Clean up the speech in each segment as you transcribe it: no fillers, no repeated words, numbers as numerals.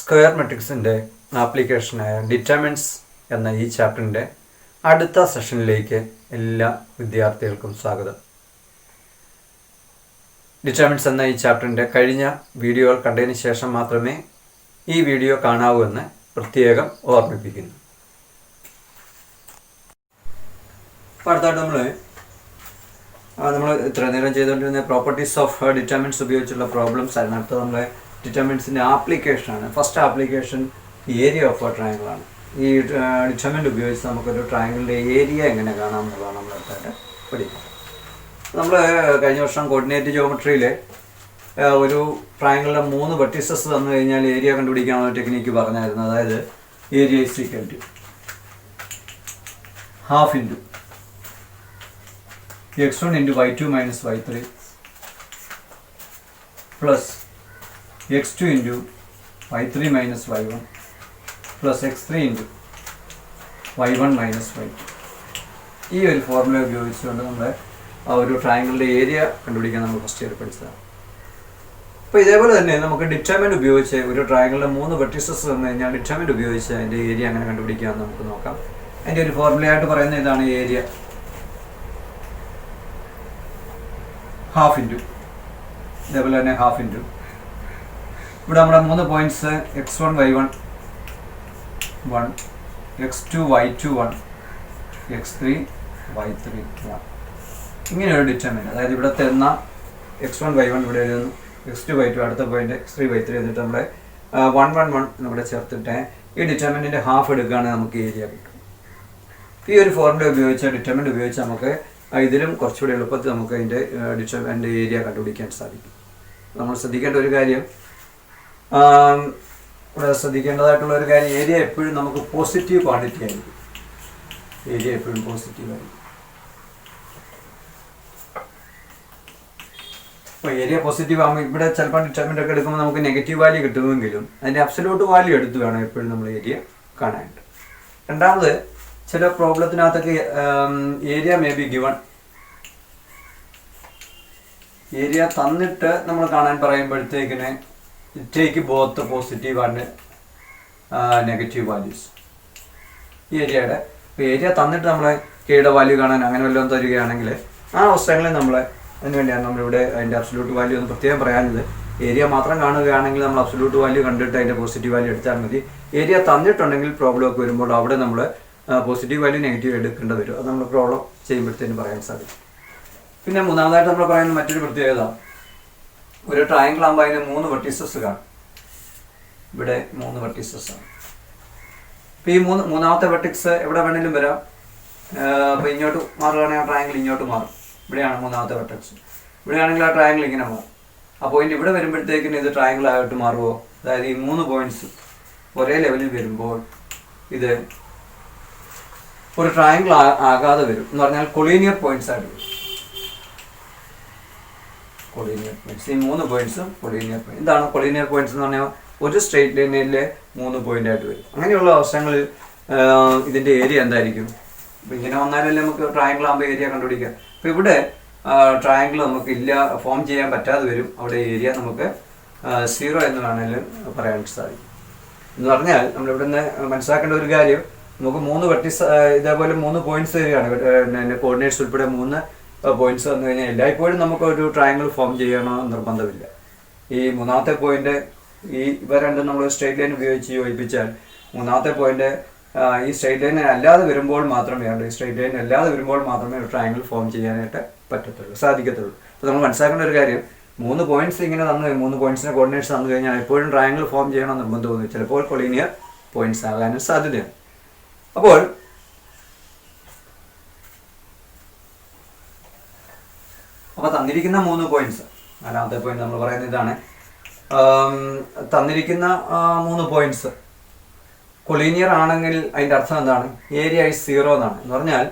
Square മെട്രിക്സിൻ്റെ ആപ്ലിക്കേഷനായ determinants എന്ന ഈ ചാപ്റ്ററിൻ്റെ അടുത്ത സെഷനിലേക്ക് എല്ലാ വിദ്യാർത്ഥികൾക്കും സ്വാഗതം. ഡിറ്റർമിനൻസ് എന്ന ഈ ചാപ്റ്ററിൻ്റെ കഴിഞ്ഞ വീഡിയോകൾ കണ്ടതിന് ശേഷം മാത്രമേ ഈ വീഡിയോ കാണാവൂ എന്ന് പ്രത്യേകം ഓർമ്മിപ്പിക്കുന്നു. അപ്പോൾ അടുത്തായിട്ട് നമ്മൾ ഇത്ര നേരം ചെയ്തുകൊണ്ടിരുന്ന പ്രോപ്പർട്ടീസ് ഓഫ് ഡിറ്റർമിനൻസ് ഉപയോഗിച്ചുള്ള പ്രോബ്ലംസ് ആയിരുന്നു. അടുത്ത നമ്മൾ ഡിറ്റർമിനൻസിൻ്റെ ആപ്ലിക്കേഷനാണ്. First application area of A triangle ആണ്. ഈ ഡിറ്റർമിനൻ്റ് ഉപയോഗിച്ച് നമുക്കൊരു ട്രയാങ്കിളിൻ്റെ ഏരിയ എങ്ങനെ കാണാം എന്നുള്ളതാണ് നമ്മൾ അടുത്തായിട്ട് പഠിക്കുന്നത്. നമ്മൾ കഴിഞ്ഞ വർഷം കോർഡിനേറ്റ് ജിയോമെട്രിയിൽ ഒരു ട്രയാങ്കിളിലെ 3 വെർട്ടിസസ് തന്നു കഴിഞ്ഞാൽ ഏരിയ കണ്ടുപിടിക്കാനുള്ള ടെക്നിക്ക് പറഞ്ഞായിരുന്നു. അതായത് area is equal to half into x1 into y2 minus y3 plus x2 into y3 minus y1 plus x3 into y1 minus y2. ഈ ഒരു ഫോർമുല ഉപയോഗിച്ചുകൊണ്ട് നമ്മൾ ആ ഒരു ട്രയാങ്കിളിൻ്റെ ഏരിയ കണ്ടുപിടിക്കാൻ നമ്മൾ ഫസ്റ്റ് ഇയർ പഠിച്ചതാണ്. അപ്പോൾ ഇതേപോലെ തന്നെ നമുക്ക് ഡിറ്റർമിനൻ്റ് ഉപയോഗിച്ച് ഒരു ട്രയാങ്കിളിലെ 3 വെർട്ടിസസ് തന്നു കഴിഞ്ഞാൽ ഡിറ്റർമിനൻ്റ് ഉപയോഗിച്ച് അതിൻ്റെ ഏരിയ അങ്ങനെ കണ്ടുപിടിക്കാമെന്ന് നമുക്ക് നോക്കാം. അതിൻ്റെ ഒരു ഫോർമുലയായിട്ട് പറയുന്ന ഇതാണ് ഏരിയ ഹാഫ് ഇൻറ്റു, ഇതേപോലെ തന്നെ ഹാഫ് ഇൻറ്റു ഇവിടെ നമ്മുടെ 3 points x1 y1 1, x2 y2 1, x3 y3 1. ഇങ്ങനെയൊരു ഡിറ്റർമിനൻ്റ്, അതായത് ഇവിടെ തരുന്ന x1 y1 ഇവിടെ എഴുതുന്നു, x2 y2 അടുത്ത പോയിന്റ് x3 y3 എന്നിട്ട് നമ്മുടെ 1 1 1 ഇവിടെ ചേർത്തിട്ട് ഈ ഡിറ്റർമിനൻ്റിൻ്റെ ഹാഫ് എടുക്കുകയാണെങ്കിൽ നമുക്ക് ഏരിയ കിട്ടും. ഈ ഒരു ഫോർമുല ഉപയോഗിച്ച് ഡിറ്റർമിനൻ്റ് ഉപയോഗിച്ച് നമുക്ക് ഇതിലും കുറച്ചുകൂടി എളുപ്പത്തിൽ നമുക്ക് അതിൻ്റെ ഏരിയ കണ്ടുപിടിക്കാൻ സാധിക്കും. നമ്മൾ ശ്രദ്ധിക്കേണ്ട ഒരു കാര്യം, ഇവിടെ ശ്രദ്ധിക്കേണ്ടതായിട്ടുള്ള ഒരു കാര്യം, ഏരിയ എപ്പോഴും നമുക്ക് പോസിറ്റീവ് ക്വാണ്ടിറ്റി ആയിരിക്കും. ഏരിയ എപ്പോഴും പോസിറ്റീവ് ആയിരിക്കും. അപ്പോൾ ഏരിയ പോസിറ്റീവ് ആകുമ്പോൾ ഇവിടെ ചിലപ്പോൾ ഡിറ്റർമിനൻ്റ് ഒക്കെ എടുക്കുമ്പോൾ നമുക്ക് നെഗറ്റീവ് വാല്യൂ കിട്ടുമെങ്കിലും അതിൻ്റെ അബ്സല്യൂട്ട് വാല്യൂ എടുത്ത് വേണം എപ്പോഴും നമ്മൾ ഏരിയ കാണാനായിട്ട്. രണ്ടാമത്, ചില പ്രോബ്ലത്തിനകത്തൊക്കെ area may be given, area തന്നിട്ട് നമ്മൾ കാണാൻ പറയുമ്പോഴത്തേക്കിന് take both positive and negative values. ഈ ഏരിയയുടെ ഏരിയ തന്നിട്ട് നമ്മൾ കെയുടെ വാല്യൂ കാണാൻ അങ്ങനെ വല്ലതും തരികയാണെങ്കിൽ ആ അവസരങ്ങളിൽ നമ്മൾ അതിനുവേണ്ടിയാണ് നമ്മളിവിടെ അതിൻ്റെ അബ്സല്യൂട്ട് വാല്യൂ ഒന്ന് പ്രത്യേകം പറയാനുള്ളത്. ഏരിയ മാത്രം കാണുകയാണെങ്കിൽ നമ്മൾ അബ്സല്യൂട്ട് വാല്യൂ കണ്ടിട്ട് അതിൻ്റെ പോസിറ്റീവ് വാല്യൂ എടുത്താൽ മതി. ഏരിയ തന്നിട്ടുണ്ടെങ്കിൽ പ്രോബ്ലം ഒക്കെ വരുമ്പോൾ അവിടെ നമ്മൾ പോസിറ്റീവ് വാല്യൂ നെഗറ്റീവ് എടുക്കേണ്ടി വരും. അത് നമ്മൾ പ്രോബ്ലം ചെയ്യുമ്പോഴത്തേനും പറയാൻ സാധിക്കും. പിന്നെ മൂന്നാമതായിട്ട് നമ്മൾ പറയുന്ന മറ്റൊരു പ്രത്യേകത, ഒരു ട്രയാങ്കിൾ ആകുമ്പോൾ അതിന് 3 വെർട്ടിസസ് കാണും. ഇവിടെ 3 വെർട്ടിസസ് ആണ്. അപ്പോൾ ഈ മൂന്നാമത്തെ വെർട്ടിക്സ് എവിടെ വേണമെങ്കിലും വരാം. അപ്പോൾ ഇങ്ങോട്ട് മാറുകയാണെങ്കിൽ ആ ട്രയാങ്കിൾ ഇങ്ങോട്ട് മാറും. ഇവിടെയാണ് മൂന്നാമത്തെ വെർട്ടിക്സ്. ഇവിടെയാണെങ്കിൽ ആ ട്രയാങ്കിൾ ഇങ്ങനെ മാറും. ആ പോയിന്റ് ഇവിടെ വരുമ്പോഴത്തേക്കിന് ഇത് ട്രയാങ്കിൾ ആയിട്ട് മാറുമോ? അതായത് ഈ 3 പോയിന്റ്സ് ഒരേ ലെവലിൽ വരുമ്പോൾ ഇത് ഒരു ട്രയാങ്കിൾ ആകാതെ വരും. എന്ന് പറഞ്ഞാൽ കൊളീനിയർ പോയിന്റ്സ് ആയിട്ട് വരും. കൊളീനിയർ പോയിന്റ്സ്, ഈ 3 പോയിന്റ്സും കൊളീനിയർ പോയിന്റ്. എന്താണ് കൊളീനിയർ പോയിന്റ്സ് എന്ന് പറഞ്ഞാൽ ഒരു സ്ട്രെയിറ്റ് ലൈനിലെ 3 പോയിന്റ് ആയിട്ട് വരും. അങ്ങനെയുള്ള അവസരങ്ങളിൽ ഇതിൻ്റെ ഏരിയ എന്തായിരിക്കും? അപ്പോൾ ഇങ്ങനെ വന്നാലല്ലേ നമുക്ക് ട്രയാങ്കിൾ ആകുമ്പോൾ ഏരിയ കണ്ടുപിടിക്കാം. അപ്പോൾ ഇവിടെ ട്രയാങ്കിൾ നമുക്ക് ഫോം ചെയ്യാൻ പറ്റാതെ വരും. അവിടെ ഏരിയ നമുക്ക് 0 എന്ന് വേണമെങ്കിലും പറയാൻ സാധിക്കും. എന്ന് പറഞ്ഞാൽ നമ്മളിവിടെ നിന്ന് മനസ്സിലാക്കേണ്ട ഒരു കാര്യം, നമുക്ക് 3 വെർട്ടിസ് ഇതേപോലെ 3 പോയിന്റ്സ് തരികയാണ്. കോർഡിനേറ്റ്സ് ഉൾപ്പെടെ 3 പോയിന്റ്സ് വന്നു കഴിഞ്ഞാൽ എല്ലായ്പ്പോഴും നമുക്ക് ഒരു ട്രയാങ്കിൾ ഫോം ചെയ്യണമെന്ന് നിർബന്ധമില്ല. ഈ മൂന്നാമത്തെ പോയിന്റ് ഇവ രണ്ടും നമ്മൾ സ്ട്രെയിറ്റ് ലൈൻ ഉപയോഗിച്ച് യോജിപ്പിച്ചാൽ മൂന്നാമത്തെ പോയിന്റ് ഈ സ്ട്രെയിറ്റ് ലൈൻ അല്ലാതെ വരുമ്പോൾ മാത്രമേ ഒരു ട്രയാങ്കിൾ ഫോം ചെയ്യാനായിട്ട് സാധിക്കത്തുള്ളൂ. അപ്പോൾ നമ്മൾ മനസ്സിലാക്കേണ്ട ഒരു കാര്യം, 3 പോയിന്റ്സ് ഇങ്ങനെ 3 പോയിന്റ്സിന് കോർഡിനേറ്റ്സ് തന്നു കഴിഞ്ഞാൽ എപ്പോഴും ട്രയാങ്കിൾ ഫോം ചെയ്യണമെന്ന് നിർബന്ധമൊന്നും, ചിലപ്പോൾ കൊളീനിയർ പോയിന്റ്സ് ആകാനും സാധ്യതയാണ്. അപ്പോൾ തന്നിരിക്കുന്ന 3 പോയിന്റ്സ്, നാലാമത്തെ പോയിന്റ് നമ്മൾ പറയുന്നത് ഇതാണ്, തന്നിരിക്കുന്ന 3 പോയിന്റ്സ് കൊളീനിയർ ആണെങ്കിൽ അതിൻ്റെ അർത്ഥം എന്താണ്? ഏരിയ ഈസ് 0 എന്നാണ്. എന്ന് പറഞ്ഞാൽ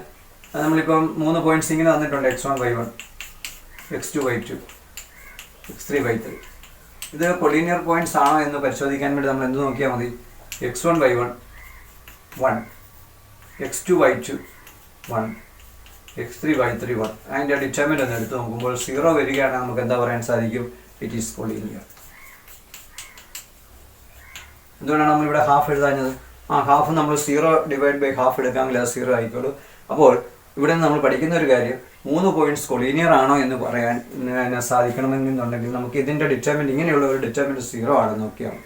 നമ്മളിപ്പം 3 പോയിന്റ്സ് ഇങ്ങനെ തന്നിട്ടുണ്ട്, x1 y1, x2 y2, x3 y3. ഇത് കൊളീനിയർ പോയിന്റ്സ് ആണോ എന്ന് പരിശോധിക്കാൻ വേണ്ടി നമ്മൾ എന്ത് നോക്കിയാൽ മതി? x1 y1 1, x2 y2 1, x3 y3 1. അതിൻ്റെ ഡിറ്റർമിനൻ്റ് ഒന്ന് എടുത്ത് നോക്കുമ്പോൾ 0 വരികയാണെങ്കിൽ നമുക്ക് എന്താ പറയാൻ സാധിക്കും? It is collinear. എന്തുകൊണ്ടാണ് നമ്മളിവിടെ ഹാഫ് എഴുതാഞ്ഞത്? ഹാഫ് നമ്മൾ 0/½ എടുക്കാമെങ്കിൽ അത് 0 ആയിക്കോളൂ. അപ്പോൾ ഇവിടെ നമ്മൾ പഠിക്കുന്ന ഒരു കാര്യം 3 പോയിന്റ്സ് കൊളീനിയർ ആണോ എന്ന് പറയാൻ സാധിക്കണമെന്നുണ്ടെങ്കിൽ നമുക്ക് ഇതിൻ്റെ ഡിറ്റർമിനന്റ്, ഇങ്ങനെയുള്ള ഒരു ഡിറ്റർമിനന്റ് 0 ആണെന്ന് നോക്കിയാണ്.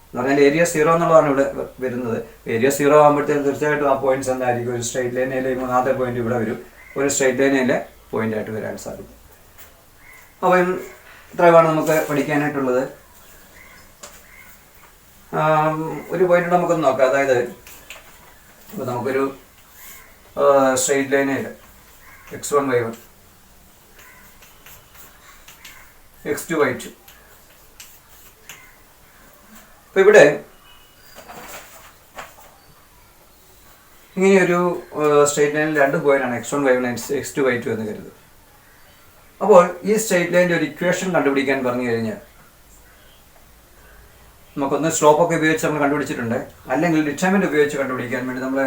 എന്ന് പറഞ്ഞാൽ ഏരിയ 0 എന്നുള്ളതാണ് ഇവിടെ വരുന്നത്. ഏരിയ 0 ആകുമ്പോഴത്തേക്കും തീർച്ചയായിട്ടും ആ പോയിന്റ്സ് എന്തായിരിക്കും? ഒരു സ്ട്രൈറ്റ് ലൈനിലെ 3ാമത്തെ പോയിന്റ് ഇവിടെ വരും, ഒരു സ്ട്രൈറ്റ് ലൈനിലെ പോയിന്റ് ആയിട്ട് വരാൻ സാധിക്കും. അപ്പം ഇത്രയുമാണ് നമുക്ക് പഠിക്കാനായിട്ടുള്ളത്. ഒരു പോയിന്റ് നമുക്കൊന്ന് നോക്കാം. അതായത് ഇപ്പോൾ നമുക്കൊരു സ്ട്രെയിറ്റ് ലൈനിൽ x1 y1 x2 y2. അപ്പോൾ ഇവിടെ ഇങ്ങനെയൊരു സ്ട്രെയിറ്റ് ലൈനിൽ 2 പോയിന്റാണ് x1 y1 x2 y2 എന്ന് കരുതുക. അപ്പോൾ ഈ സ്ട്രെയിറ്റ് ലൈനിൻ്റെ ഒരു ഇക്വേഷൻ കണ്ടുപിടിക്കാൻ പറഞ്ഞു കഴിഞ്ഞാൽ നമുക്കൊന്ന് സ്ലോപ്പൊക്കെ ഉപയോഗിച്ച് നമ്മൾ കണ്ടുപിടിച്ചിട്ടുണ്ട്, അല്ലെങ്കിൽ ഡിറ്റർമിനന്റ് ഉപയോഗിച്ച് കണ്ടുപിടിക്കാൻ വേണ്ടി നമ്മൾ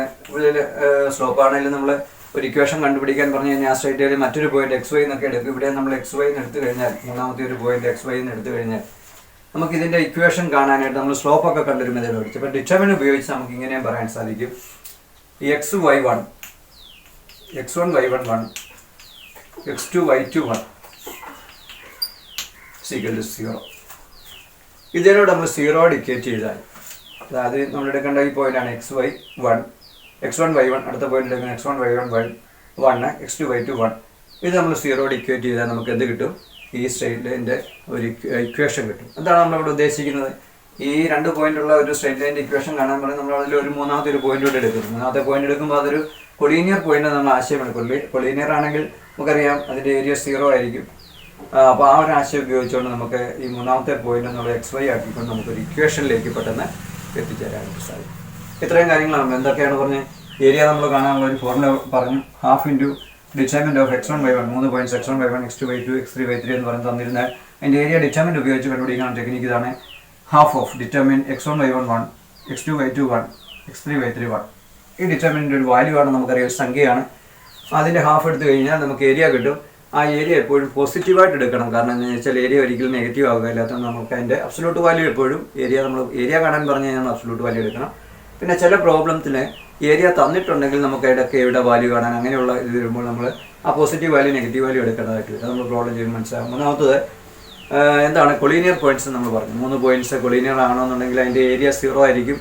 സ്ലോപ്പ് ആണെങ്കിലും നമ്മൾ ഒരു ഇക്വേഷൻ കണ്ടുപിടിക്കാൻ പറഞ്ഞു കഴിഞ്ഞാൽ ആ സ്ട്രെയിറ്റ് ലൈനിൽ മറ്റൊരു പോയിന്റ് XY എന്നൊക്കെ എടുക്കും. ഇവിടെ നമ്മൾ XY എന്ന് എടുത്തു കഴിഞ്ഞാൽ, മൂന്നാമത്തെ ഒരു പോയിന്റ് XY എന്ന് എടുത്തു കഴിഞ്ഞാൽ നമുക്ക് ഇതിൻ്റെ ഇക്വേഷൻ കാണാനായിട്ട് നമ്മൾ സ്ലോപ്പൊക്കെ കണ്ടൊരു മെത്തേഡ് പഠിച്ചു. അപ്പോൾ ഡിറ്റർമിനന്റ് ഉപയോഗിച്ച് നമുക്ക് ഇങ്ങനെയും പറയാൻ സാധിക്കും. x1 y1 1 x2 y2 1 = 0. ഇതിനോട് നമ്മൾ 0 ഡിക്കേറ്റ് ചെയ്താൽ, അതായത് നമ്മൾ എടുക്കേണ്ട ഈ പോയിന്റാണ് x1 y1, അടുത്ത പോയിന്റ് എടുക്കുന്ന x1 y1 1 x2 y2 1. ഇത് നമ്മൾ 0 ഡിക്കേറ്റ് ചെയ്താൽ നമുക്ക് എന്ത് കിട്ടും? ഈ സ്ട്രെയിറ്റ് ലൈനിൻ്റെ ഒരു ഇക്വേഷൻ കിട്ടും. എന്താണ് നമ്മളിവിടെ ഉദ്ദേശിക്കുന്നത്? ഈ 2 പോയിന്റുള്ള ഒരു സ്ട്രെയിറ്റ് ലൈനിൻ്റെ ഇക്വേഷൻ കാണാൻ പറയുന്നത് നമ്മൾ അതിൽ ഒരു മൂന്നാമത്തെ ഒരു പോയിന്റ് കൂടെ എടുക്കും. മൂന്നാമത്തെ പോയിന്റ് എടുക്കുമ്പോൾ അതൊരു കൊളീനിയർ പോയിന്റ് നമ്മൾ ആശയമെടുക്കും. കൊളീനിയർ ആണെങ്കിൽ നമുക്കറിയാം അതിൻ്റെ ഏരിയ 0 ആയിരിക്കും. അപ്പോൾ ആ ഒരു ആശയം ഉപയോഗിച്ചുകൊണ്ട് നമുക്ക് ഈ മൂന്നാമത്തെ പോയിന്റ് എന്നുള്ള XY ആക്കിക്കൊണ്ട് നമുക്കൊരു ഇക്വേഷനിലേക്ക് പെട്ടെന്ന് എത്തിച്ചേരാനായിട്ട് സാധിക്കും. ഇത്രയും കാര്യങ്ങളാണ്. എന്തൊക്കെയാണ് പറഞ്ഞത്? ഏരിയ നമ്മൾ കാണാനുള്ള ഒരു ഫോർമുല പറഞ്ഞു. ½ into determinant of x1 y1, 3 points x1 y1 x2 y2 x3 y3 എന്ന് പറഞ്ഞ് തന്നിരുന്നാൽ അതിൻ്റെ ഏരിയ ഡിറ്റർമിനന്റ് ഉപയോഗിച്ച് കണ്ടുപിടിക്കുന്ന ടെക്നിക്ക് ഇതാണ്. ½ of determine x1 y1 1 x2 y2 1 x3 y3 1. ഈ ഡിറ്റർമിനന്റ് ഒരു വാല്യൂ ആണ്, നമുക്കറിയാം സംഖ്യയാണ്. അതിൻ്റെ ഹാഫ് എടുത്തു കഴിഞ്ഞാൽ നമുക്ക് ഏരിയ കിട്ടും. ആ ഏരിയ എപ്പോഴും പോസിറ്റീവായിട്ട് എടുക്കണം. കാരണം എന്താണെന്ന് വെച്ചാൽ ഏരിയ ഒരിക്കലും നെഗറ്റീവ് ആവുക, അല്ലാത്ത നമുക്ക് അതിൻ്റെ അബ്സൊല്യൂട്ട് വാല്യൂ എപ്പോഴും നമ്മൾ ഏരിയ കാണാൻ പറഞ്ഞു കഴിഞ്ഞാൽ അബ്സൊല്യൂട്ട് വാല്യൂ എടുക്കണം. പിന്നെ ചില പ്രോബ്ലത്തിന് ഏരിയ തന്നിട്ടുണ്ടെങ്കിൽ നമുക്ക് ഇടയ്ക്ക് ഇവിടെ വാല്യൂ കാണാൻ, അങ്ങനെയുള്ള ഇത് വരുമ്പോൾ നമ്മൾ ആ പോസിറ്റീവ് വാല്യൂ നെഗറ്റീവ് വാല്യൂ എടുക്കേണ്ടതായിട്ട് വരും. നമ്മൾ പ്രോബ്ലം ചെയ്യുമ്പോൾ മനസ്സിലാകും. മൂന്നാമത്തത് എന്താണ്? കൊളീനിയർ പോയിന്റ്സ് നമ്മൾ പറഞ്ഞു. 3 പോയിന്റ്സ് കൊളീനിയർ ആണെന്നുണ്ടെങ്കിൽ അതിൻ്റെ ഏരിയ 0 ആയിരിക്കും.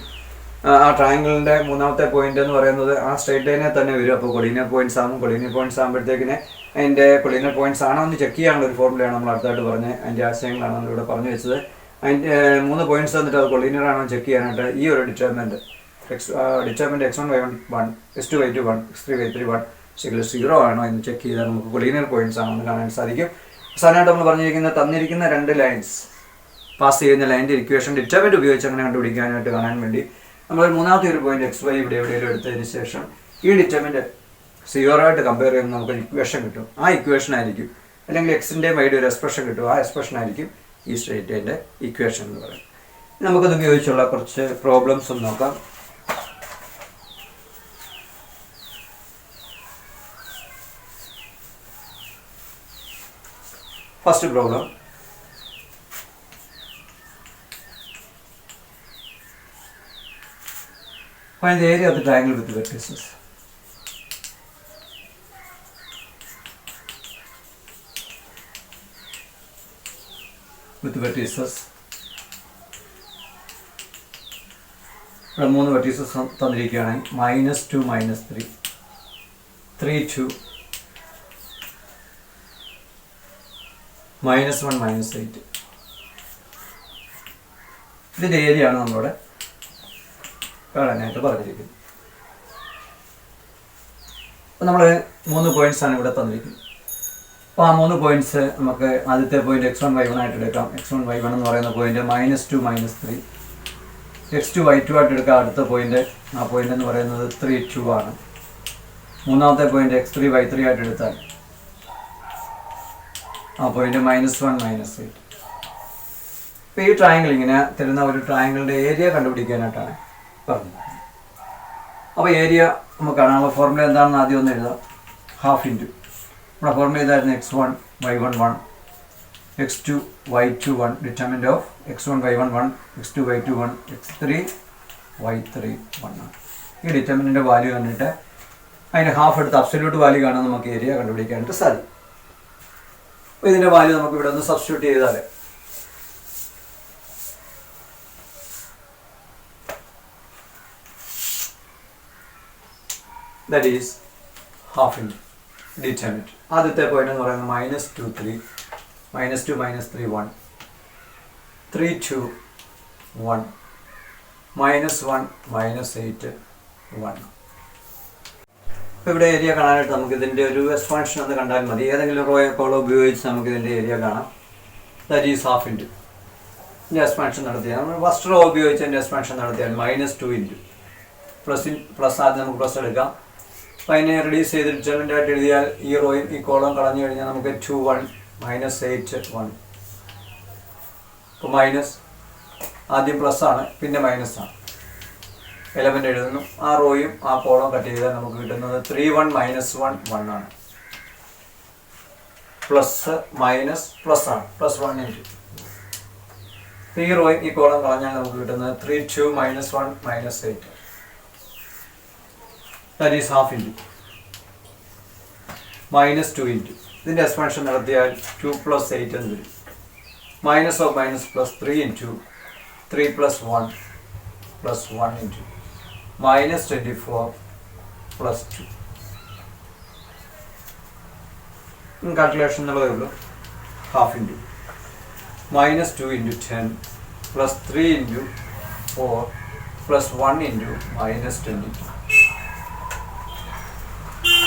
ആ ട്രയാങ്കിളിൻ്റെ മൂന്നാമത്തെ പോയിന്റ് എന്ന് പറയുന്നത് ആ സ്ട്രെയിറ്റ് ലൈനെ തന്നെ വരും. അപ്പോൾ കൊളീനിയർ പോയിന്റ്സ് ആകും. കൊളീനിയർ പോയിന്റ്സ് ആകുമ്പോഴത്തേക്കിന് അതിൻ്റെ കൊളീനിയർ പോയിന്റ്സ് ആണോ എന്ന് ചെക്ക് ചെയ്യാനുള്ള ഒരു ഫോർമുലയാണ് നമ്മൾ അടുത്തായിട്ട് പറഞ്ഞത്. അതിൻ്റെ ആശയങ്ങളാണ് നമ്മളിവിടെ പറഞ്ഞു വെച്ചത്. അതിൻ്റെ 3 പോയിന്റ്സ് തന്നിട്ട് അത് കൊളീനിയർ ആണോ ചെക്ക് ചെയ്യാനായിട്ട് ഈ ഒരു determinant x1 y1 1 x2 y2 1 x3 y3 1 0 ആണോ എന്ന് ചെക്ക് ചെയ്താൽ നമുക്ക് കൊളീനിയർ പോയിന്റ്സ് ആണോ എന്ന് കാണാൻ സാധിക്കും. അവസാനമായിട്ട് നമ്മൾ പറഞ്ഞിരിക്കുന്ന തന്നിരിക്കുന്ന 2 ലൈൻസ് പാസ് ചെയ്യുന്ന ലൈൻ്റെ ഇക്വേഷൻ ഡിറ്റർമിനന്റ് ഉപയോഗിച്ച് അങ്ങനെ കണ്ടുപിടിക്കാനായിട്ട് കാണാൻ വേണ്ടി നമ്മൾ മൂന്നാമത്തെ ഒരു പോയിന്റ് XY ഇവിടെ എവിടെയെങ്കിലും എടുത്തതിന് ശേഷം ഈ ഡിറ്റർമിനന്റ് 0 ആയിട്ട് കമ്പയർ ചെയ്യുമ്പോൾ നമുക്ക് ഇക്വേഷൻ കിട്ടും. ആ ഇക്വേഷൻ ആയിരിക്കും, അല്ലെങ്കിൽ എക്സിൻ്റെ വൈഡ് ഒരു എക്സ്പ്രഷൻ കിട്ടും. ആ എക്സ്പ്രഷൻ ആയിരിക്കും ഈ സ്ട്രെയിറ്റ് ലൈനിൻ്റെ ഇക്വേഷൻ എന്ന് പറയുന്നത്. നമുക്കത് ഉപയോഗിച്ചുള്ള കുറച്ച് പ്രോബ്ലംസ് ഒന്ന് നോക്കാം. First problem, find the area of the triangle with the vertices. With the vertices, ഇവിടെ 3 vertices തന്നിരിക്കുകയാണ്. -2 -3 3 2 -1 -8. ഇതിൻ്റെ ഏരിയ ആണ് നമ്മളിവിടെ കാണാനായിട്ട് പറഞ്ഞിരിക്കുന്നത്. അപ്പോൾ നമ്മൾ 3 പോയിന്റ്സാണ് ഇവിടെ തന്നിരിക്കുന്നത്. അപ്പോൾ ആ 3 പോയിന്റ്സ് നമുക്ക് ആദ്യത്തെ പോയിന്റ് x1 y1 ആയിട്ട് എടുക്കാം. x1 y1 എന്ന് പറയുന്ന പോയിന്റ് -2 -3. x2 y2 ആയിട്ട് എടുക്കാം. അടുത്ത പോയിന്റ്, ആ പോയിന്റ് എന്ന് പറയുന്നത് 3 2 ആണ്. മൂന്നാമത്തെ പോയിന്റ് x3 y3 ആയിട്ട് എടുത്താൽ ആ പോയിന്റ് -1 -8. ഇപ്പോൾ ഈ ട്രയാങ്കിൾ ഇങ്ങനെ തരുന്ന ഒരു ട്രയാങ്കിളിൻ്റെ ഏരിയ കണ്ടുപിടിക്കാനായിട്ടാണ് പറഞ്ഞത്. അപ്പോൾ ഏരിയ നമുക്ക് കാണാനുള്ള ഫോർമുല എന്താണെന്ന് ആദ്യം ഒന്ന് എഴുതാം. ½ ഇൻറ്റു നമ്മുടെ ഫോർമുല ഇതായിരുന്നു x1 y1 1 x2 y2 1, determinant of x1 y1 1, x2 y2 1, x3 y3 1 ആണ്. ഈ ഡിറ്റർമിനൻ്റ് വാല്യൂ കണ്ടിട്ട് അതിൻ്റെ ഹാഫ് എടുത്ത് അബ്സല്യൂട്ട് വാല്യൂ കാണാൻ നമുക്ക് ഏരിയ കണ്ടുപിടിക്കാനായിട്ട് സാധിക്കും. അപ്പോൾ ഇതിൻ്റെ വാല്യൂ നമുക്ക് ഇവിടെ ഒന്ന് സബ്സ്റ്റിറ്റ്യൂട്ട് ചെയ്താൽ that is half into determinant. ആദ്യത്തെ പോയിന്റ് എന്ന് പറയുന്നത് -2 3, -2 -3 1, 3 2 1, -1 -8 1. ഇപ്പോൾ ഇവിടെ ഏരിയ കാണാനായിട്ട് നമുക്ക് ഇതിൻ്റെ ഒരു എക്സ്പാൻഷൻ ഒന്ന് കണ്ടാൽ മതി. ഏതെങ്കിലും റോയോ കോളോ ഉപയോഗിച്ച് നമുക്ക് ഇതിൻ്റെ ഏരിയ കാണാം. ദാറ്റ് ഈസ് ഹാഫ് ഇൻറ്റു ഇതിൻ്റെ എക്സ്പാൻഷൻ നടത്തിയാൽ നമ്മൾ ഫസ്റ്റ് റോ ഉപയോഗിച്ച് അതിൻ്റെ എക്സ്പാൻഷൻ നടത്തിയാൽ -2 ഇൻറ്റു പ്ലസ് ആദ്യം നമുക്ക് പ്ലസ് എടുക്കാം. അപ്പോൾ അതിനെ റിഡ്യൂസ് ചെയ്ത് ഡിറ്റർമിനൻ്റ് ആയിട്ട് എഴുതിയാൽ ഈ റോയും ഈ കോളം കളഞ്ഞു കഴിഞ്ഞാൽ നമുക്ക് 2 1 -8 1. ഇപ്പോൾ മൈനസ് ആദ്യം പ്ലസ് ആണ്, പിന്നെ മൈനസ് ആണ്. എലമെൻ്റ് എഴുതുന്നു. ആ റോയും ആ കോളം കട്ട് ചെയ്താൽ നമുക്ക് കിട്ടുന്നത് 3 1 -1 1 ആണ്. പ്ലസ് മൈനസ് പ്ലസ് ആണ്, +1 ഇൻറ്റു ഈ റോയും ഈ കോളം കളഞ്ഞാൽ നമുക്ക് കിട്ടുന്നത് 3 2 -1 -8. That is half into -2 into ഇതിൻ്റെ എക്സ്പാൻഷൻ നടത്തിയാൽ 2 + 8 എന്ന് വരും. Minus of minus plus 3 into 3 + 1 + 1 into -24 + 2. Calculation എന്നുള്ളതേ ഉള്ളൂ. Half into -2 into 10 + 3 into 4 + 1 into -22.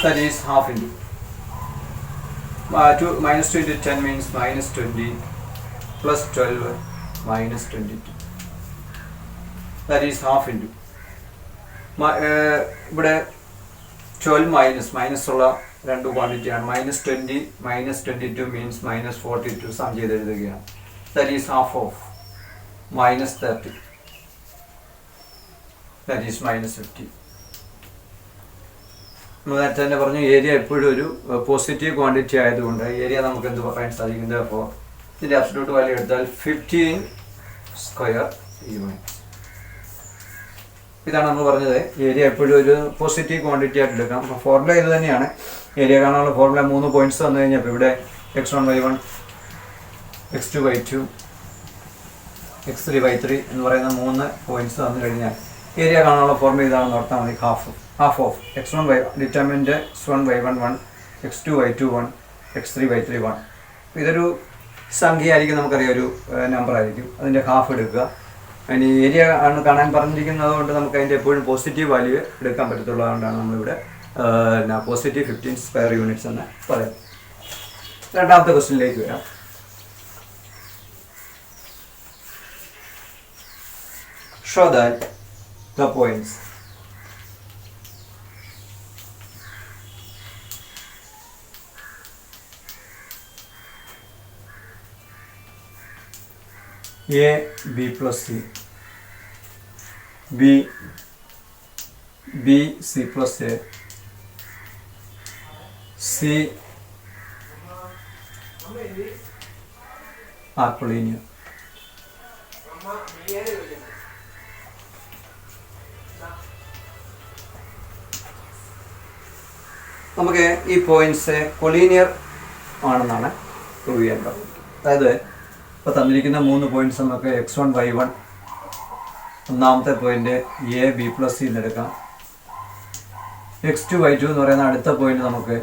That is half into -2 into 10 means -20 + 12 -22. That is half into ഇവിടെ 12 മൈനസ് ഉള്ള രണ്ട് ക്വാണ്ടിറ്റിയാണ്. -20 -22 means -42 സം ചെയ്ത് എഴുതുകയാണ്. That is half of -30. That is -50. നേരത്തെ തന്നെ പറഞ്ഞു ഏരിയ എപ്പോഴും ഒരു പോസിറ്റീവ് ക്വാണ്ടിറ്റി ആയതുകൊണ്ട് ഏരിയ നമുക്ക് എന്ത് പറയാൻ സാധിക്കുന്നത്. അപ്പോൾ ഇതിൻ്റെ അബ്സല്യൂട്ട് വാല്യൂ എടുത്താൽ 15 സ്ക്വയർ യൂണിറ്റ്. ഇതാണ് നമ്മൾ പറഞ്ഞത് ഏരിയ എപ്പോഴും ഒരു പോസിറ്റീവ് ക്വാണ്ടിറ്റി ആയിട്ട് എടുക്കാം. അപ്പോൾ ഫോർമുല ഇത് തന്നെയാണ്. ഏരിയ കാണാനുള്ള ഫോർമുല 3 പോയിന്റ്സ് വന്നു കഴിഞ്ഞാൽ ഇപ്പോൾ ഇവിടെ x1 y1 x2 y2 x3 y3 എന്ന് പറയുന്ന 3 പോയിന്റ്സ് വന്നു കഴിഞ്ഞാൽ ഏരിയ കാണാനുള്ള ഫോർമുല ഇതാണെന്ന് ഓർത്താൽ മതി. Half of x1 y determinant x1 y1 1, x2 y2 1, x3 y3 1. ഇതൊരു സംഖ്യ ആയിരിക്കും, നമുക്കറിയാം ഒരു നമ്പർ ആയിരിക്കും. അതിൻ്റെ ഹാഫ് എടുക്കുക. അതിന് ഏരിയ ആണ് കാണാൻ പറഞ്ഞിരിക്കുന്നത് കൊണ്ട് നമുക്ക് അതിൻ്റെ എപ്പോഴും പോസിറ്റീവ് വാല്യൂ എടുക്കാൻ പറ്റത്തുള്ളതുകൊണ്ടാണ് നമ്മളിവിടെ പോസിറ്റീവ് 15 സ്ക്വയർ യൂണിറ്റ്സ് എന്ന് പറയാം. രണ്ടാമത്തെ ക്വസ്റ്റ്യനിലേക്ക് വരാം. Show that the points A B plus C, B C plus A, C are collinear. നമുക്ക് ഈ പോയിന്റ്സ് കൊളീനിയർ ആണെന്നാണ് പ്രൂവ് ചെയ്യാൻ പറഞ്ഞത്. അതായത് ഇപ്പോൾ തന്നിരിക്കുന്ന 3 പോയിന്റ്സ് നമുക്ക് x1 y1 ഒന്നാമത്തെ point A B plus C എന്നെടുക്കാം. x2 y2 എന്ന് പറയുന്ന അടുത്ത പോയിന്റ് നമുക്ക്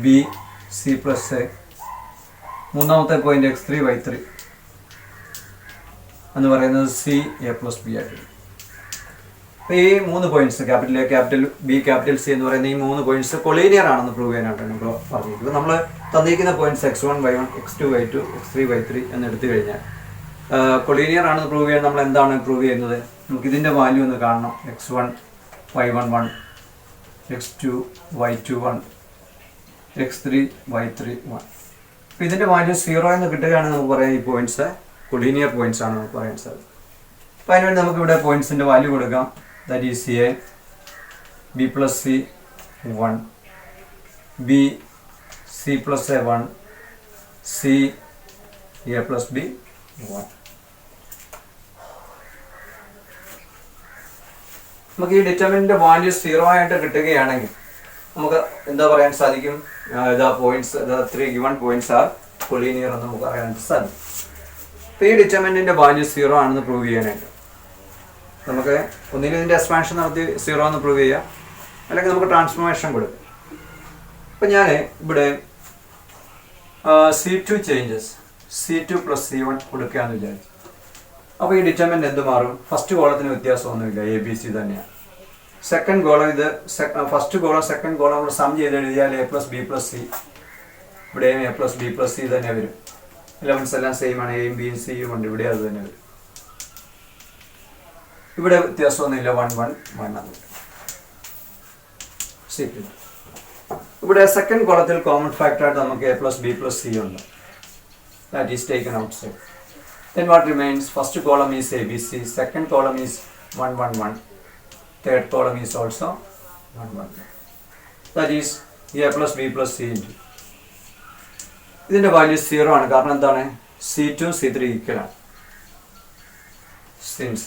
B C plus A, മൂന്നാമത്തെ പോയിന്റ് x3 y3 എന്ന് പറയുന്നത് C A plus B ആയിട്ട്. അപ്പോൾ ഈ 3 points capital A capital B capital C എന്ന് പറയുന്ന ഈ 3 പോയിന്റ്സ് കൊളീനിയർ ആണെന്ന് പ്രൂവ് ചെയ്യാനായിട്ടാണ് നമ്മൾ പറഞ്ഞിരിക്കുന്നത്. നമ്മൾ തന്നിരിക്കുന്ന points x1 y1 x2 y2 x3 y3 എന്ന് എടുത്തു കഴിഞ്ഞാൽ കൊളീനിയർ ആണെന്ന് പ്രൂവ് ചെയ്യാൻ നമ്മൾ എന്താണ് പ്രൂവ് ചെയ്യുന്നത്? നമുക്ക് ഇതിൻ്റെ വാല്യൂ ഒന്ന് കാണണം. x1 y1 1, x2 y2 1, x3 y3 1. അപ്പോൾ ഇതിൻ്റെ വാല്യൂ 0 എന്ന് കിട്ടുകയാണെന്ന് നമുക്ക് പറയാം ഈ പോയിന്റ്സ് കൊളീനിയർ പോയിന്റ്സ് ആണ് നമുക്ക് പറയാൻ സാധിക്കും. അപ്പോൾ അതിനുവേണ്ടി നമുക്ക് ഇവിടെ പോയിന്റ്സിൻ്റെ വാല്യൂ കൊടുക്കാം. That is A B plus C 1, B C plus A 1, C A plus B 1. നമുക്ക് ഈ ഡിറ്റർമിനന്റ് വാല്യൂ 0 ആയിട്ട് കിട്ടുകയാണെങ്കിൽ നമുക്ക് എന്താ പറയാൻ സാധിക്കും? Points 3 given points R collinear എന്ന് നമുക്ക് പറയാനായിട്ട് സാധിക്കും. അപ്പോൾ ഈ ഡിറ്റർമിനന്റിന്റെ വാല്യൂ 0 ആണെന്ന് പ്രൂവ് ചെയ്യാനായിട്ട് നമുക്ക് ഒന്നിലും ഇതിന്റെ എക്സ്പാൻഷൻ നടത്തി 0 എന്ന് പ്രൂവ് ചെയ്യാം, അല്ലെങ്കിൽ നമുക്ക് ട്രാൻസ്ഫോർമേഷൻ കൊടുക്കും. അപ്പം ഞാൻ ഇവിടെ C2 ചേഞ്ചസ് C2 + C1 കൊടുക്കുകയെന്ന് വിചാരിച്ചു. അപ്പോൾ ഈ ഡിറ്റർമിനന്റ് എന്ത് മാറും? ഫസ്റ്റ് കോളത്തിന് വ്യത്യാസമൊന്നുമില്ല, ABC തന്നെയാണ്. സെക്കൻഡ് കോളം ഇത് ഫസ്റ്റ് കോളം സെക്കൻഡ് കോളം നമ്മൾ സം ചെയ്ത് എഴുതിയാൽ A + B + C, ഇവിടെയും A + B + C തന്നെ വരും. എലമെന്റ്സ് എല്ലാം സെയിം ആണ്, എയും ബിയും സിയും ഉണ്ട്, ഇവിടെ അത് തന്നെ വരും. ഇവിടെ വ്യത്യാസമൊന്നുമില്ല, 1 1 1 ആണ്. ഇവിടെ സെക്കൻഡ് കോളത്തിൽ കോമൺ ഫാക്ടറായിട്ട് നമുക്ക് A + B + C ഉണ്ട്. That is taken outside. Then what remains? First column is ABC, second column is 1 1 1, third column is also 1 1 1. That is A + B + C into. ഇതിന്റെ വാല്യൂ 0 ആണ്. കാരണം എന്താണ്? C2 C3 ഈക്വൽ ആണ്. Since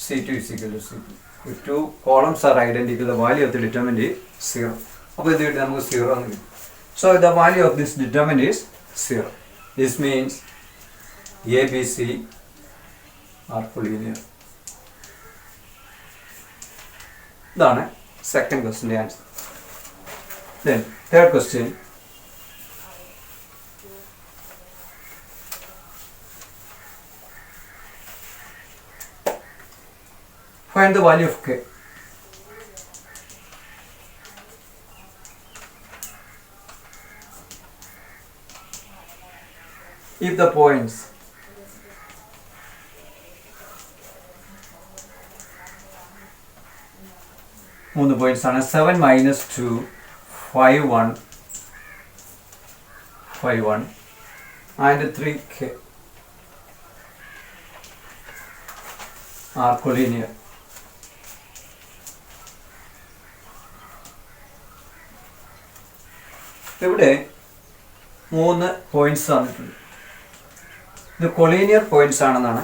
C2 is equal to C3, if two columns are identical, the value of the determinant is 0. അപ്പോൾ ഇത് കിട്ടി നമുക്ക് 0 എന്ന് കിട്ടും. So the value of this determinant is 0. This means A, B, C are collinear. ഇതാണ് second ക്വസ്റ്റിൻ്റെ answer. Then third question. Find the value of K. If the points മൂന്ന് points ആണ് 7 - 2 5 1 5 1 and 3K are collinear. ഇവിടെ 3 points തന്നിട്ടുണ്ട്. ഇത് collinear points ആണെന്നാണ്,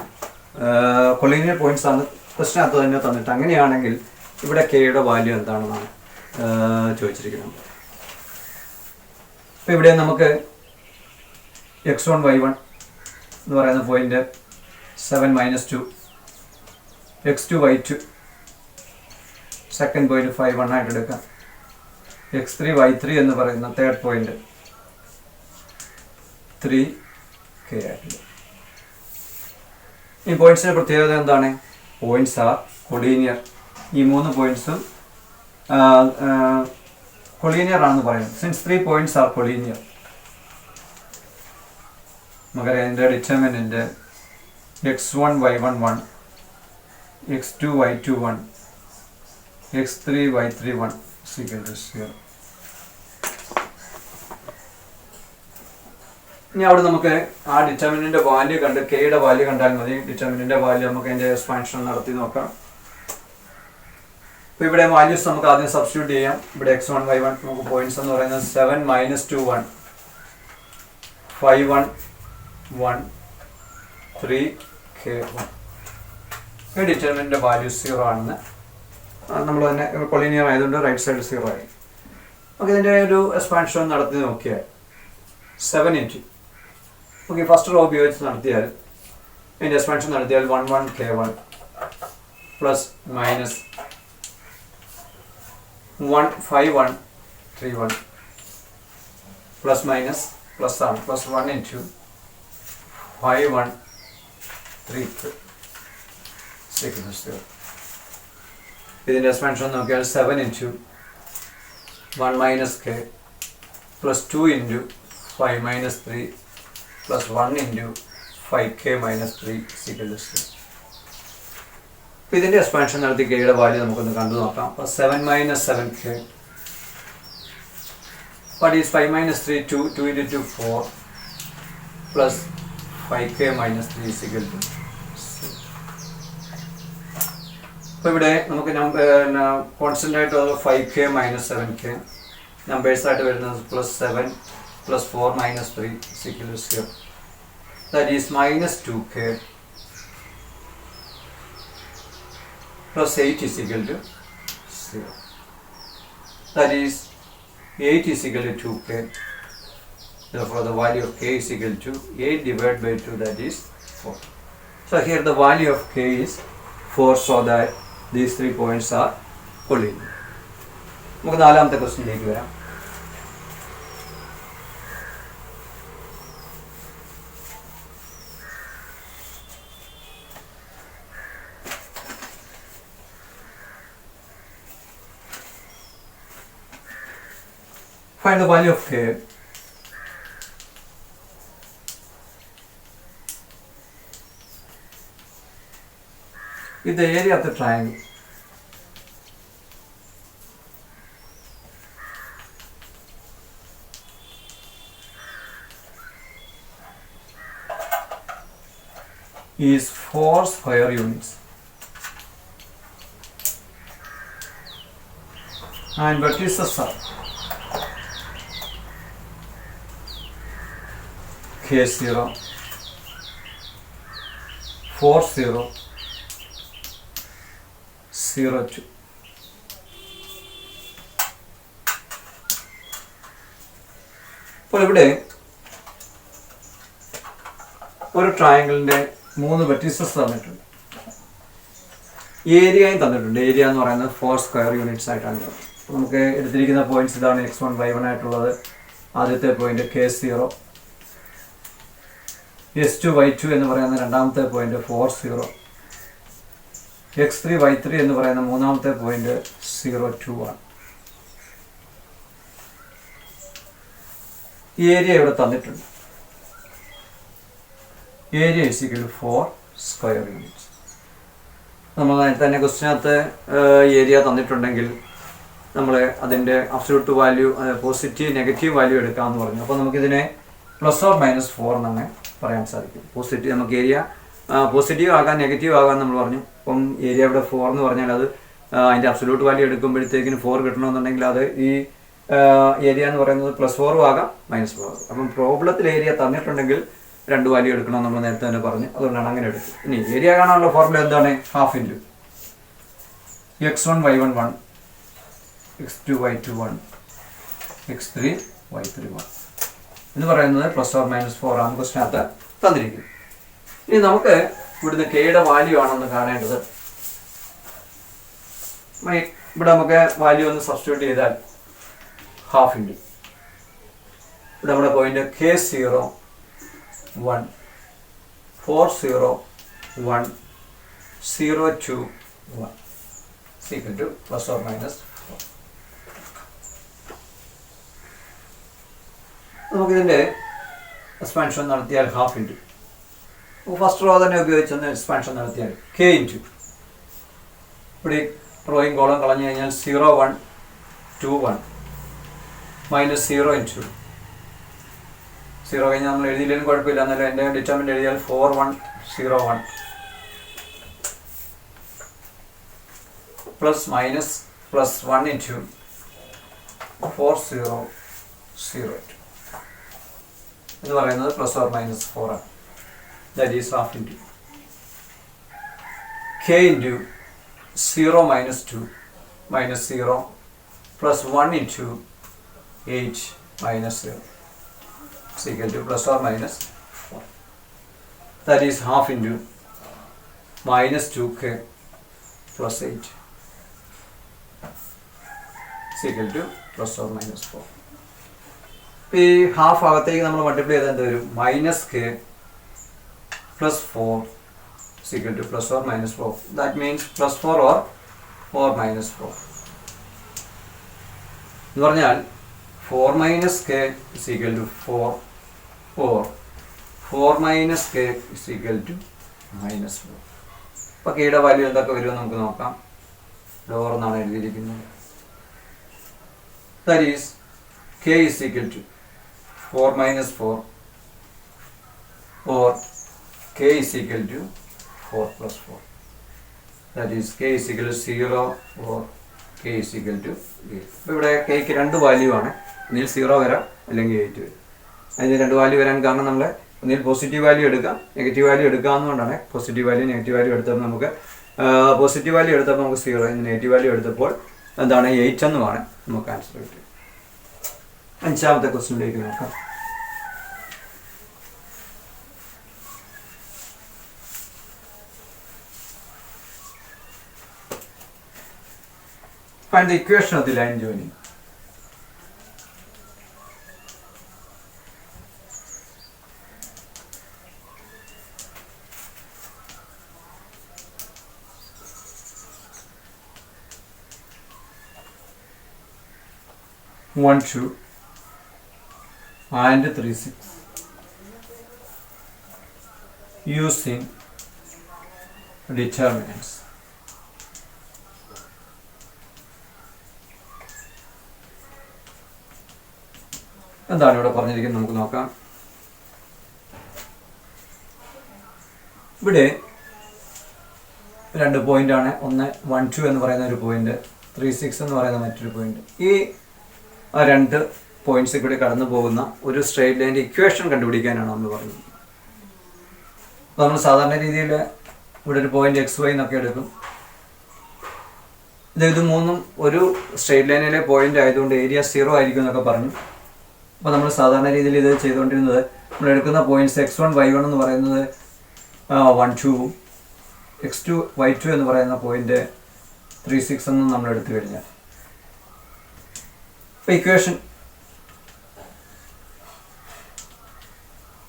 collinear points ആണ് പ്രശ്നത്ത് തന്നെ തന്നിട്ട്. അങ്ങനെയാണെങ്കിൽ ഇവിടെ കെയുടെ വാല്യൂ എന്താണെന്നാണ് ചോദിച്ചിരിക്കുന്നത്. അപ്പോൾ ഇവിടെ നമുക്ക് x1 y1 എന്ന് പറയുന്ന point 7 - 2, x2 y2 second point 5 1 ആയിട്ട് എടുക്കാം. x3 y3 എന്ന് പറയുന്ന തേർഡ് പോയിന്റ് 3K ആയിട്ട്. ഈ പോയിന്റ്സിന്റെ പ്രത്യേകത എന്താണ്? Points R collinear. ഈ 3 പോയിന്റ്സും കൊളീനിയർ ആണെന്ന് പറയുന്നത്. സിൻസ് 3 പോയിന്റ്സ് ആർ കൊളീനിയർ, നമുക്കറിയാം ഇതിൻ്റെ determinant x1 y1 1, x2 y2 1, x3 y3 1 = 0. ഇനി അവിടെ നമുക്ക് ആ ഡിറ്റർമിനന്റ് വാല്യൂ കണ്ട് കെയുടെ വാല്യൂ കണ്ടാൽ മതി. ഡിറ്റർമിനന്റ് വാല്യൂ നമുക്ക് അതിന്റെ എക്സ്പാൻഷൻ നടത്തി നോക്കാം. അപ്പോൾ ഇവിടെ വാല്യൂസ് നമുക്ക് ആദ്യം സബ്സ്റ്റിറ്റ്യൂട്ട് ചെയ്യാം. ഇവിടെ x1 y1 നമുക്ക് പോയിന്റ്സ് എന്ന് പറയുന്നത് 7 - 2 1 5 1 1 3K 1. ഈ ഡിറ്റർമിനന്റ് വാല്യൂ 0 ആണെന്ന് നമ്മൾ തന്നെ കൊളീനിയർ ആയതുകൊണ്ട് റൈറ്റ് സൈഡ് 0 ആയി. നമുക്ക് ഇതിൻ്റെ ഒരു എക്സ്പാൻഷൻ നടത്തി നോക്കിയാൽ 7 × ഓക്കെ ഫസ്റ്റ് റോ ഉപയോഗിച്ച് നടത്തിയാൽ ഇതിൻ്റെ എക്സ്പാൻഷൻ നടത്തിയാൽ 1 1 K1 plus minus 1 5 1 3 1 plus minus plus ആണ് പ്ലസ് 1 × 5 1 3 6 0. ഇതിൻ്റെ എക്സ്പാൻഷൻ നോക്കിയാൽ 7 × 1 - K പ്ലസ് 2 × 5 - 3 പ്ലസ് 1 × 5K - 3 = 0. ഇതിൻ്റെ എക്സ്പാൻഷൻ നടത്തി കെയുടെ വാല്യൂ നമുക്കൊന്ന് കണ്ടു നോക്കാം. അപ്പോൾ 7 - 7K, what is 5 - 3 2 2 × 2 4 plus 5K - 3 = 0. അപ്പോൾ ഇവിടെ നമുക്ക് കോൺസ്റ്റൻ്റ് ആയിട്ട് 5K - 7K, നമ്പേഴ്സായിട്ട് വരുന്നത് +7 + 4 - 3 = 0. that is minus 2k plus 8 is equal to 0. That is 8 is equal to 2k. Therefore, the value of k is equal to 8 divided by 2, that is 4. So here the value of k is 4, so that these 3 points are collinear. നമുക്ക് നാലാമത്തെ ക്വസ്റ്റ്യനിലേക്ക് വരാം. Find the value of k. If the area of the triangle is 4 square units and vertices are k0, 4, 0, 0, 2. അപ്പോൾ ഇവിടെ ഒരു ട്രയാങ്കിളിന്റെ 3 vertices തന്നിട്ടുണ്ട്, ഏരിയയും തന്നിട്ടുണ്ട്. ഏരിയ എന്ന് പറയുന്നത് 4 സ്ക്വയർ യൂണിറ്റ്സ് ആയിട്ടാണ്. നമുക്ക് എടുത്തിരിക്കുന്ന പോയിന്റ്സ് ഇതാണ്. x1 y1 ആയിട്ടുള്ളത് ആദ്യത്തെ പോയിന്റ് k0, s2 y2 എന്ന് പറയുന്ന രണ്ടാമത്തെ പോയിന്റ് 4, 0, x3 y3 എന്ന് പറയുന്ന മൂന്നാമത്തെ പോയിന്റ് 0, 2 ആണ്. ഈ ഏരിയ ഇവിടെ തന്നിട്ടുണ്ട്. Area is equal to 4 square units. നമ്മൾ നേരത്തെ തന്നെ ക്വസ്റ്റിനകത്ത് ഏരിയ തന്നിട്ടുണ്ടെങ്കിൽ നമ്മൾ അതിൻ്റെ absolute value, positive negative value എടുക്കാമെന്ന് പറഞ്ഞു. അപ്പോൾ നമുക്കിതിനെ പ്ലസ് ഓർ മൈനസ് 4 എന്നങ്ങനെ പറയാൻ സാധിക്കും. പോസിറ്റീവ്, നമുക്ക് ഏരിയ പോസിറ്റീവ് ആകാൻ നെഗറ്റീവ് ആകാൻ നമ്മൾ പറഞ്ഞു. അപ്പം ഏരിയ ഇവിടെ 4 എന്ന് പറഞ്ഞാൽ അത് അതിൻ്റെ അബ്സല്യൂട്ട് വാല്യൂ എടുക്കുമ്പോഴത്തേക്കിന് 4 കിട്ടണമെന്നുണ്ടെങ്കിൽ അത് ഈ ഏരിയ എന്ന് പറയുന്നത് +4 ആകാം -4 ആകാം. അപ്പം പ്രോബ്ലത്തിൽ ഏരിയ തന്നിട്ടുണ്ടെങ്കിൽ 2 വാല്യൂ എടുക്കണം നമ്മൾ നേരത്തെ തന്നെ പറഞ്ഞു. അതുകൊണ്ടാണ് അങ്ങനെ എടുത്തത്. ഇനി ഏരിയ കാണാനുള്ള ഫോർമുല എന്താണ്? Half into x1 y1 1, x2 y2 1, x3 y3 1 എന്ന് പറയുന്നത് +or -4 ആണ് ക്വസ്റ്റിനകത്ത് തന്നിരിക്കുന്നത്. ഇനി നമുക്ക് ഇവിടുന്ന് കെയുടെ വാല്യൂ ആണെന്ന് കാണേണ്ടത്. ഇവിടെ നമുക്ക് വാല്യൂ ഒന്ന് സബ്സ്റ്റിറ്റ്യൂട്ട് ചെയ്താൽ ഹാഫ് ഇൻറ്റു ഇവിടെ നമ്മുടെ point k0 1, 4, 0, 1, 0, 2, 1 equal to +or -4. നമുക്കിതിൻ്റെ എക്സ്പാൻഷൻ നടത്തിയാൽ ഹാഫ് ഇൻറ്റു ഫസ്റ്റ് റോ തന്നെ ഉപയോഗിച്ചൊന്ന് എക്സ്പാൻഷൻ നടത്തിയാൽ k ഇൻറ്റു ഇവിടെ റോയും കോളം കളഞ്ഞു കഴിഞ്ഞാൽ 0, 1, 2, 1 -0 ഇൻറ്റു 0 കഴിഞ്ഞാൽ നമ്മൾ എഴുതിയില്ലെങ്കിലും കുഴപ്പമില്ല. എന്നാലും എൻ്റെ ഡിറ്റർമിൻ്റ് എഴുതിയാൽ 4, 1, 0, 1 +-+1 ഇൻറ്റു 4, 0, 0 എന്ന് പറയുന്നത് +or -4 ആണ്. That is half into k into 0 - 2 -0 +1 into 8 -0 is equal to +or -4. That is half into -2k plus 8 is equal to +or -4. ഈ ഹാഫ് ഭാഗത്തേക്ക് നമ്മൾ മൾട്ടിപ്ലൈ ചെയ്താൽ എന്ത് വരും? -k plus 4 is equal to +or -4. That means +4 or -4 എന്ന് പറഞ്ഞാൽ 4 - k is equal to 4 or 4 - k is equal to -4. അപ്പോൾ കെയുടെ വാല്യൂ എന്തൊക്കെ വരുമെന്ന് നമുക്ക് നോക്കാം. ലോവർ എന്നാണ് എഴുതിയിരിക്കുന്നത്. That is k is equal to 4 - 4 or k is equal to 4 + 4. That is k is equal to 0 or k is equal to 8. അപ്പോൾ ഇവിടെ kക്ക് 2 വാല്യൂ ആണ്. ഇതിൽ 0 വരാം അല്ലെങ്കിൽ 8 വരും. അതിന് 2 വാല്യൂ വരാൻ കാരണം നമ്മൾ ഒന്നിൽ പോസിറ്റീവ് വാല്യൂ എടുക്കാം, നെഗറ്റീവ് വാല്യൂ എടുക്കാവുന്നതുകൊണ്ടാണ് പോസിറ്റീവ് വാല്യൂ നെഗറ്റീവ് വാല്യൂ എടുത്തപ്പോൾ നമുക്ക് പോസിറ്റീവ് വാല്യൂ എടുത്തപ്പോൾ നമുക്ക് 0, നെഗറ്റീവ് വാല്യൂ എടുത്തപ്പോൾ എന്താണ് 8 എന്നുമാണ് നമുക്ക് ആൻസർ കിട്ടിയത്. 5ാമത്തെ ക്വസ്റ്റ്യനിലേക്ക് നോക്കാം. Find the equation of the line joining. One, 2 and 3, 6 using determinants. എന്താണ് ഇവിടെ പറഞ്ഞിരിക്കുന്നത് നമുക്ക് നോക്കാം. ഇവിടെ 2 പോയിന്റാണ്. ഒന്ന് 1, 2 എന്ന് പറയുന്ന ഒരു പോയിന്റ്, 3, 6 എന്ന് പറയുന്ന മറ്റൊരു പോയിന്റ്. ഈ 2 പോയിന്റ്സ് കൂടി കടന്നു പോകുന്ന ഒരു സ്ട്രെയിറ്റ് ലൈൻ്റെ ഇക്വേഷൻ കണ്ടുപിടിക്കാനാണ് നമ്മൾ പറഞ്ഞത്. അപ്പോൾ നമ്മൾ സാധാരണ രീതിയിൽ ഇവിടെ ഒരു പോയിന്റ് XY എന്നൊക്കെ എടുക്കും. ഇത് മൂന്നും ഒരു സ്ട്രെയിറ്റ് ലൈനിലെ പോയിന്റ് ആയതുകൊണ്ട് ഏരിയ 0 ആയിരിക്കും എന്നൊക്കെ പറഞ്ഞു. അപ്പോൾ നമ്മൾ സാധാരണ രീതിയിൽ ഇത് ചെയ്തുകൊണ്ടിരുന്നത് നമ്മൾ എടുക്കുന്ന പോയിന്റ്സ് X1, Y1 എന്ന് പറയുന്നത് 1, 2, X2, Y2 എന്ന് പറയുന്ന പോയിന്റ് 3, 6 എന്നും നമ്മൾ എടുത്തു കഴിഞ്ഞാൽ equation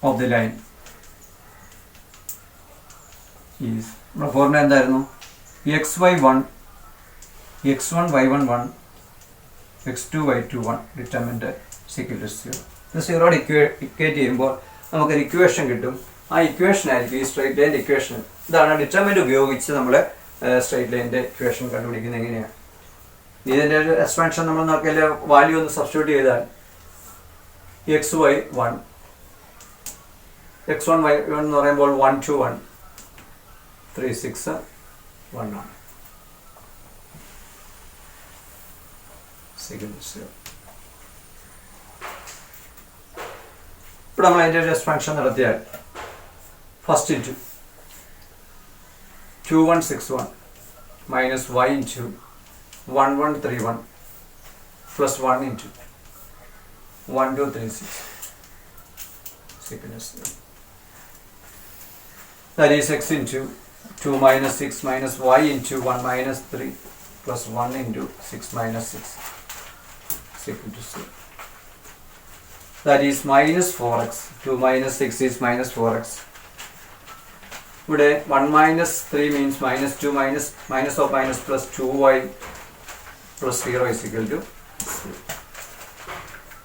of the line is നമ്മുടെ ഫോർമുല എന്തായിരുന്നു? XY1, X1, Y1, 1, X2, Y2, 1 determinant equal to 0. ഇത് 0 ഇക്വേറ്റ് ചെയ്യുമ്പോൾ നമുക്കൊരു ഇക്വേഷൻ കിട്ടും. ആ ഇക്വേഷൻ ആയിരിക്കും ഈ സ്ട്രെയിറ്റ് ലൈൻ്റെ ഇക്വേഷൻ. ഇതാണ് ഡിറ്റർമിനന്റ് ഉപയോഗിച്ച് നമ്മൾ സ്ട്രെയിറ്റ് ലൈൻ്റെ ഇക്വേഷൻ കണ്ടുപിടിക്കുന്നത്. എങ്ങനെയാണ് ഇതിൻ്റെ ഒരു എക്സ്പാൻഷൻ നമ്മൾ നോക്കിയാൽ വാല്യൂ ഒന്ന് സബ്സ്റ്റിറ്റ്യൂട്ട് ചെയ്താൽ XY1, X1, Y1 എന്ന് പറയുമ്പോൾ 1, 2, 1, 3, 6, 1 ആണ്. ഇപ്പോൾ നമ്മൾ അതിൻ്റെ ഒരു എക്സ്പാൻഷൻ നടത്തിയാൽ first into 2, 1, 6, 1 minus Y into 1, 1, 3, 1 plus 1 into 1, 2, 3, 6 that is X into 2 minus 6 minus Y into 1 minus 3 plus 1 into 6 minus 6 is equal to 0. That is minus 4x. 2 minus 6 is minus 4x. Today 1 minus 3 means minus 2 minus of minus plus 2y plus 0 is equal to 0.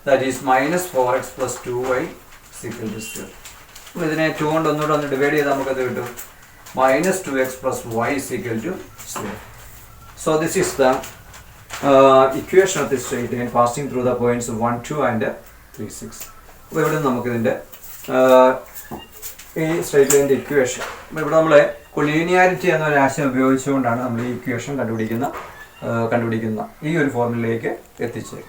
That is minus 4x plus 2y is equal to 0. ഇതിനെ 2 കൊണ്ട് ഒന്നുകൂടെ ഒന്ന് divide ചെയ്താൽ നമുക്കത് കിട്ടും minus 2x plus y is equal to 0. So this is the equation of this straight line passing through the points 1, 2 and 3, 6. അപ്പോൾ ഇവിടെ നമുക്കിതിൻ്റെ ഈ സ്ട്രെയിറ്റ് ലൈൻ്റെ ഇക്വേഷൻ ഇവിടെ നമ്മൾ കൊളീനിയാരിറ്റി എന്നൊരു ആശയം ഉപയോഗിച്ചുകൊണ്ടാണ് നമ്മൾ ഈ ഇക്വേഷൻ കണ്ടുപിടിക്കുന്ന ഈ ഒരു ഫോർമുലയിലേക്ക് എത്തിച്ചത്.